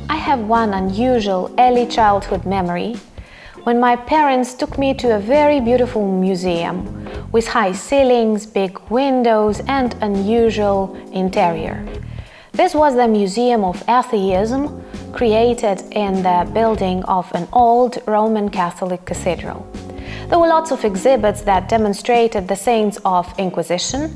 I have one unusual early childhood memory when my parents took me to a very beautiful museum with high ceilings, big windows, and unusual interior. This was the Museum of Atheism, created in the building of an old Roman Catholic cathedral. There were lots of exhibits that demonstrated the saints of Inquisition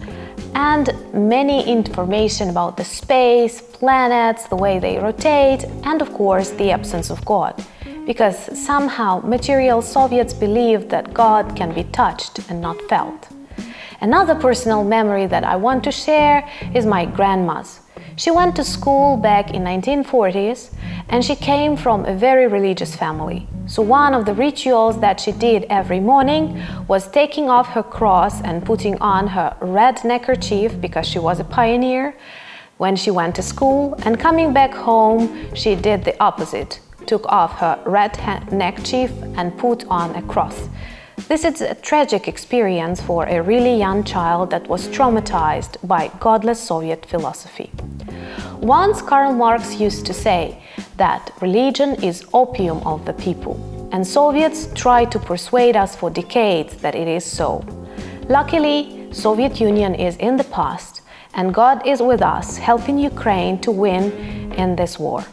and many information about the space, planets, the way they rotate, and of course the absence of God, because somehow material Soviets believed that God can be touched and not felt. Another personal memory that I want to share is my grandma's. She went to school back in 1940s and she came from a very religious family. So one of the rituals that she did every morning was taking off her cross and putting on her red neckerchief, because she was a pioneer, when she went to school, and coming back home she did the opposite, took off her red neckerchief and put on a cross. This is a tragic experience for a really young child that was traumatized by godless Soviet philosophy. Once Karl Marx used to say that religion is opium of the people, and Soviets tried to persuade us for decades that it is so. Luckily, Soviet Union is in the past, and God is with us, helping Ukraine to win in this war.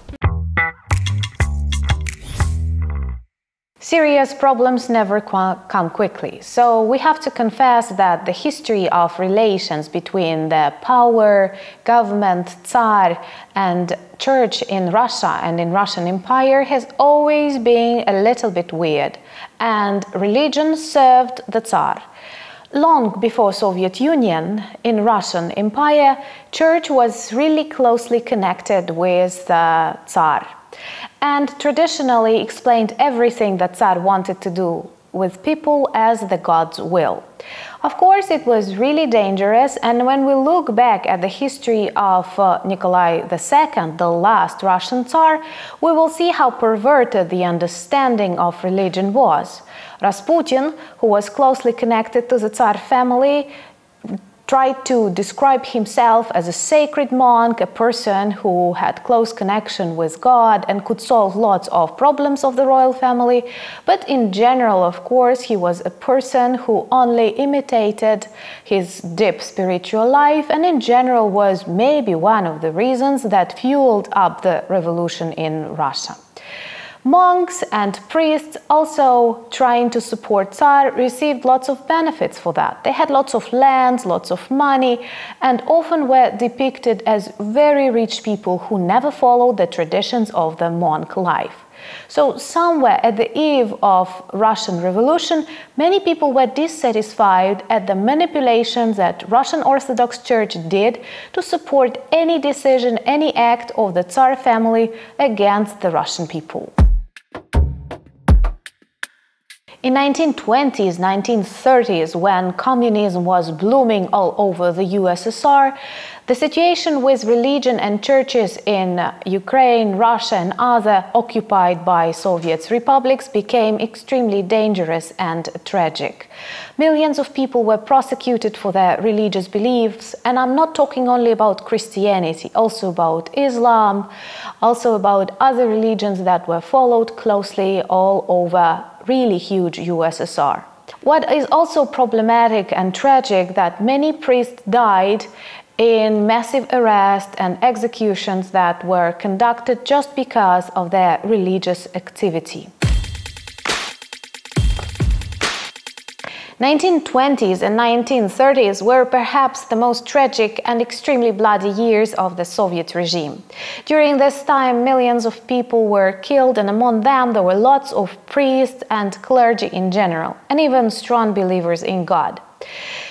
Serious problems never come quickly, so we have to confess that the history of relations between the power, government, Tsar and church in Russia and in Russian Empire has always been a little bit weird, and religion served the Tsar. Long before Soviet Union, in Russian Empire, church was really closely connected with the Tsar, and traditionally explained everything that Tsar wanted to do with people as the God's will. Of course, it was really dangerous, and when we look back at the history of Nikolai II, the last Russian Tsar, we will see how perverted the understanding of religion was. Rasputin, who was closely connected to the Tsar family, tried to describe himself as a sacred monk, a person who had close connection with God and could solve lots of problems of the royal family. But in general, of course, he was a person who only imitated his deep spiritual life, and in general was maybe one of the reasons that fueled up the revolution in Russia. Monks and priests, also trying to support Tsar, received lots of benefits for that. They had lots of lands, lots of money, and often were depicted as very rich people who never followed the traditions of the monk life. So somewhere at the eve of Russian Revolution, many people were dissatisfied at the manipulations that Russian Orthodox Church did to support any decision, any act of the Tsar family against the Russian people. In 1920s, 1930s, when communism was blooming all over the USSR, the situation with religion and churches in Ukraine, Russia and other occupied by Soviet republics became extremely dangerous and tragic. Millions of people were prosecuted for their religious beliefs, and I'm not talking only about Christianity, also about Islam, also about other religions that were followed closely all over really huge USSR. What is also problematic and tragic that many priests died in massive arrests and executions that were conducted just because of their religious activity. 1920s and 1930s were perhaps the most tragic and extremely bloody years of the Soviet regime. During this time, millions of people were killed, and among them there were lots of priests and clergy in general, and even strong believers in God.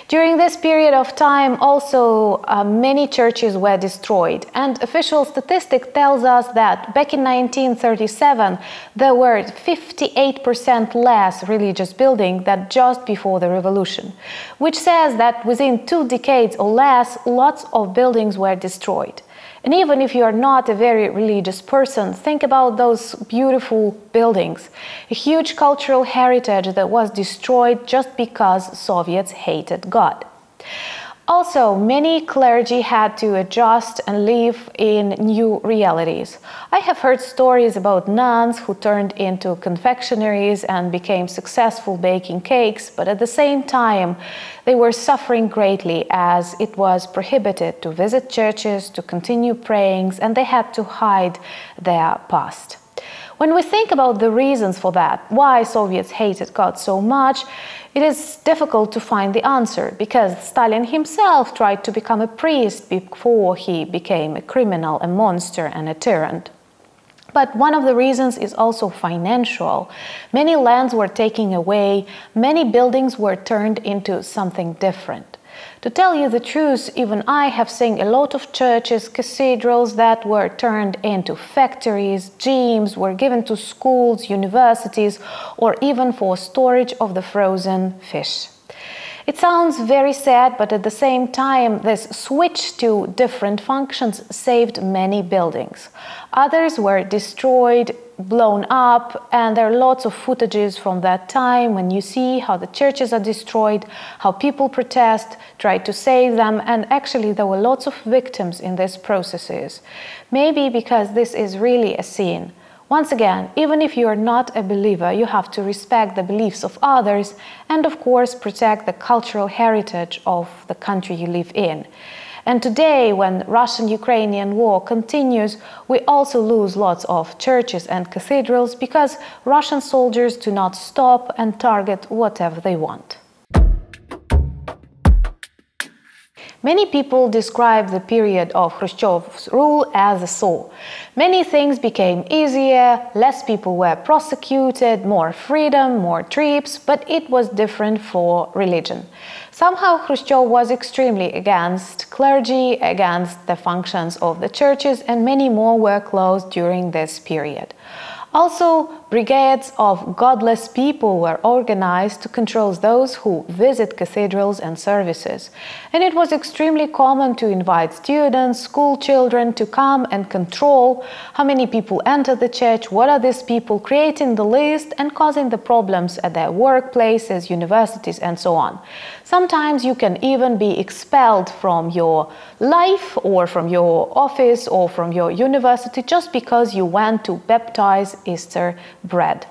During this period of time, also many churches were destroyed, and official statistic tells us that back in 1937 there were 58% less religious buildings than just before the revolution, which says that within 2 decades or less, lots of buildings were destroyed. And even if you are not a very religious person, think about those beautiful buildings, a huge cultural heritage that was destroyed just because Soviets hated God. Also, many clergy had to adjust and live in new realities. I have heard stories about nuns who turned into confectionaries and became successful baking cakes, but at the same time, they were suffering greatly as it was prohibited to visit churches, to continue praying, and they had to hide their past. When we think about the reasons for that, why Soviets hated God so much, it is difficult to find the answer, because Stalin himself tried to become a priest before he became a criminal, a monster, and a tyrant. But one of the reasons is also financial. Many lands were taken away, many buildings were turned into something different. To tell you the truth, even I have seen a lot of churches, cathedrals that were turned into factories, gyms were given to schools, universities, or even for storage of the frozen fish. It sounds very sad, but at the same time, this switch to different functions saved many buildings. Others were destroyed, blown up, and there are lots of footages from that time when you see how the churches are destroyed, how people protest, try to save them, and actually there were lots of victims in these processes. Maybe because this is really a sin. Once again, even if you are not a believer, you have to respect the beliefs of others and, of course, protect the cultural heritage of the country you live in. And today, when Russian-Ukrainian war continues, we also lose lots of churches and cathedrals because Russian soldiers do not stop and target whatever they want. Many people describe the period of Khrushchev's rule as a thaw. Many things became easier, less people were prosecuted, more freedom, more trips, but it was different for religion. Somehow Khrushchev was extremely against clergy, against the functions of the churches, and many more were closed during this period. Also, brigades of godless people were organized to control those who visit cathedrals and services. And it was extremely common to invite students, school children to come and control how many people enter the church, what are these people, creating the list and causing the problems at their workplaces, universities, and so on. Sometimes you can even be expelled from your life or from your office or from your university just because you went to baptize Easter bread.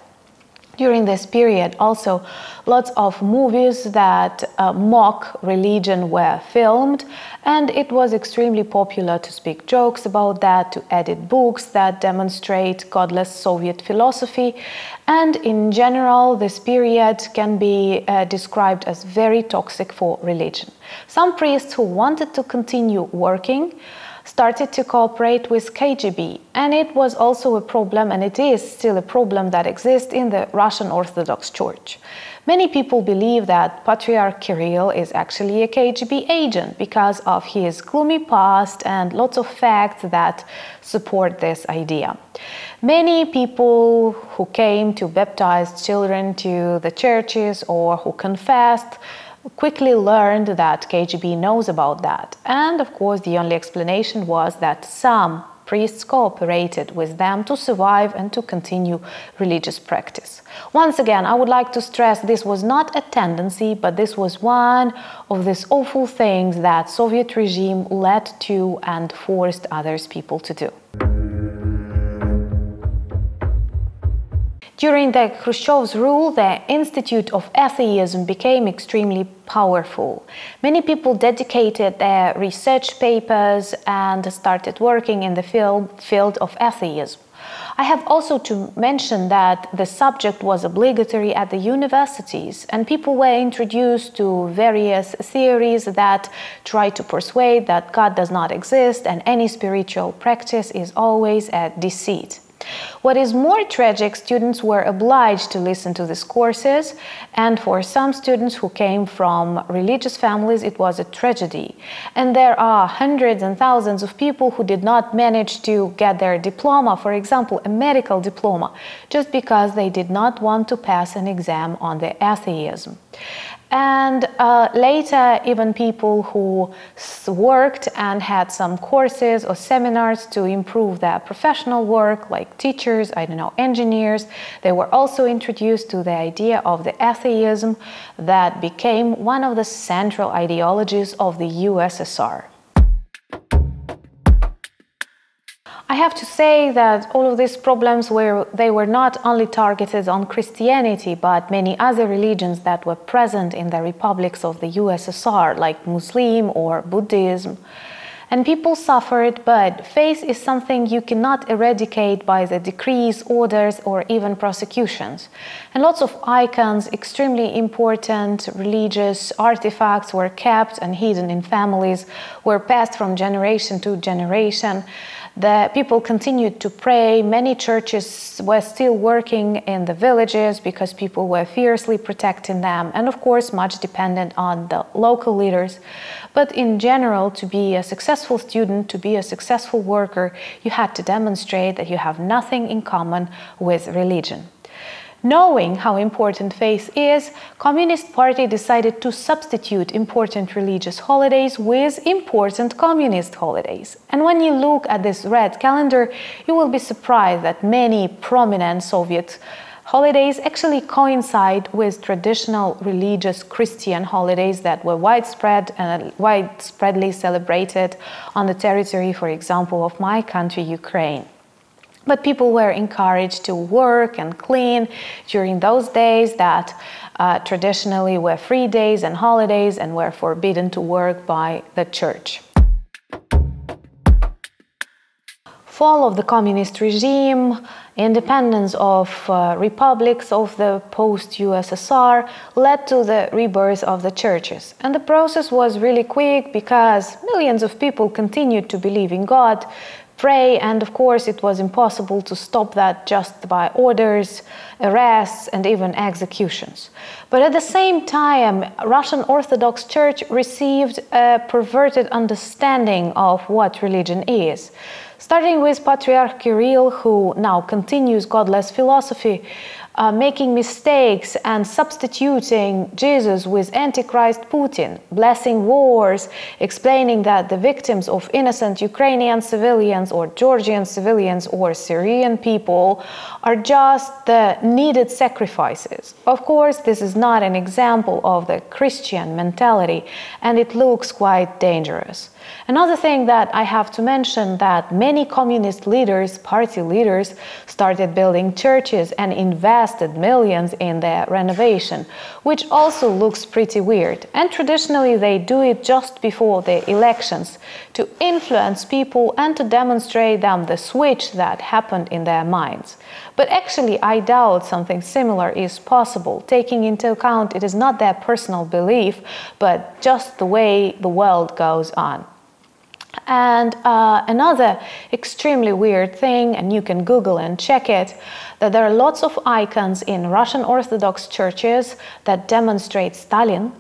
During this period, also, lots of movies that mock religion were filmed, and it was extremely popular to speak jokes about that, to edit books that demonstrate godless Soviet philosophy. And in general, this period can be described as very toxic for religion. Some priests who wanted to continue working started to cooperate with KGB, and it was also a problem, and it is still a problem that exists in the Russian Orthodox Church. Many people believe that Patriarch Kirill is actually a KGB agent because of his gloomy past and lots of facts that support this idea. Many people who came to baptize children to the churches or who confessed quickly learned that KGB knows about that. And of course, the only explanation was that some priests cooperated with them to survive and to continue religious practice. Once again, I would like to stress this was not a tendency, but this was one of these awful things that Soviet regime led to and forced other people to do. During the Khrushchev's rule, the Institute of Atheism became extremely powerful. Many people dedicated their research papers and started working in the field of atheism. I have also to mention that the subject was obligatory at the universities, and people were introduced to various theories that try to persuade that God does not exist and any spiritual practice is always a deceit. What is more tragic, students were obliged to listen to these courses, and for some students who came from religious families, it was a tragedy. And there are hundreds and thousands of people who did not manage to get their diploma, for example, a medical diploma, just because they did not want to pass an exam on their atheism. And later, even people who worked and had some courses or seminars to improve their professional work, like teachers, I don't know, engineers, they were also introduced to the idea of the atheism that became one of the central ideologies of the USSR. I have to say that all of these problems were not only targeted on Christianity, but many other religions that were present in the republics of the USSR, like Muslim or Buddhism. And people suffered, but faith is something you cannot eradicate by the decrees, orders, or even prosecutions. And lots of icons, extremely important religious artifacts were kept and hidden in families, were passed from generation to generation. The people continued to pray. Many churches were still working in the villages because people were fiercely protecting them, and of course much dependent on the local leaders. But in general, to be a successful student, to be a successful worker, you had to demonstrate that you have nothing in common with religion. Knowing how important faith is, Communist Party decided to substitute important religious holidays with important communist holidays. And when you look at this red calendar, you will be surprised that many prominent Soviet holidays actually coincide with traditional religious Christian holidays that were widespreadly celebrated on the territory, for example, of my country, Ukraine. But people were encouraged to work and clean during those days that traditionally were free days and holidays and were forbidden to work by the church. Fall of the communist regime, independence of republics of the post-USSR led to the rebirth of the churches. And the process was really quick because millions of people continued to believe in God, pray, and of course it was impossible to stop that just by orders, arrests, and even executions. But at the same time, Russian Orthodox Church received a perverted understanding of what religion is. Starting with Patriarch Kirill, who now continues godless philosophy, making mistakes and substituting Jesus with Antichrist Putin, blessing wars, explaining that the victims of innocent Ukrainian civilians or Georgian civilians or Syrian people are just the needed sacrifices. Of course, this is not an example of the Christian mentality, and it looks quite dangerous. Another thing that I have to mention, that many communist leaders, party leaders, started building churches and invested millions in their renovation, which also looks pretty weird. And traditionally they do it just before the elections to influence people and to demonstrate them the switch that happened in their minds. But actually I doubt something similar is possible, taking into account it is not their personal belief, but just the way the world goes on. And another extremely weird thing, and you can Google and check it, that there are lots of icons in Russian Orthodox churches that demonstrate Stalin,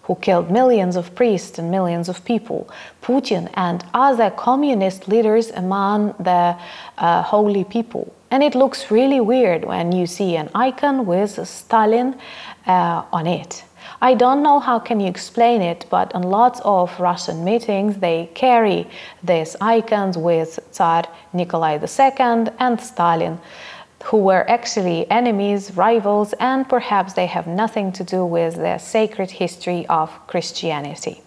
who killed millions of priests and millions of people, Putin and other communist leaders among the holy people. And it looks really weird when you see an icon with Stalin on it. I don't know how can you explain it, but on lots of Russian meetings they carry these icons with Tsar Nikolai II and Stalin, who were actually enemies, rivals, and perhaps they have nothing to do with the sacred history of Christianity.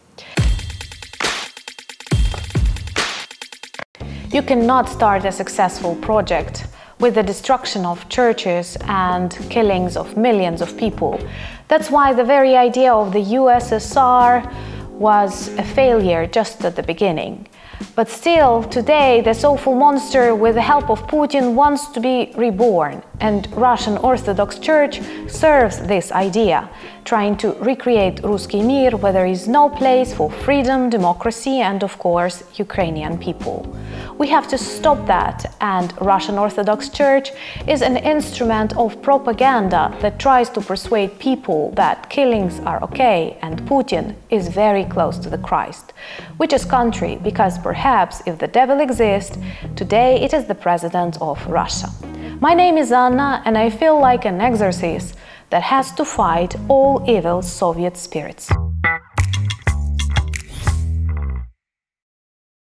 You cannot start a successful project with the destruction of churches and killings of millions of people. That's why the very idea of the USSR was a failure just at the beginning. But still, today, this awful monster, with the help of Putin, wants to be reborn. And Russian Orthodox Church serves this idea, trying to recreate Ruski Mir, where there is no place for freedom, democracy, and of course, Ukrainian people. We have to stop that, and Russian Orthodox Church is an instrument of propaganda that tries to persuade people that killings are okay and Putin is very close to the Christ, which is contrary, because perhaps if the devil exists, today it is the president of Russia. My name is Anna, and I feel like an exorcist that has to fight all evil Soviet spirits.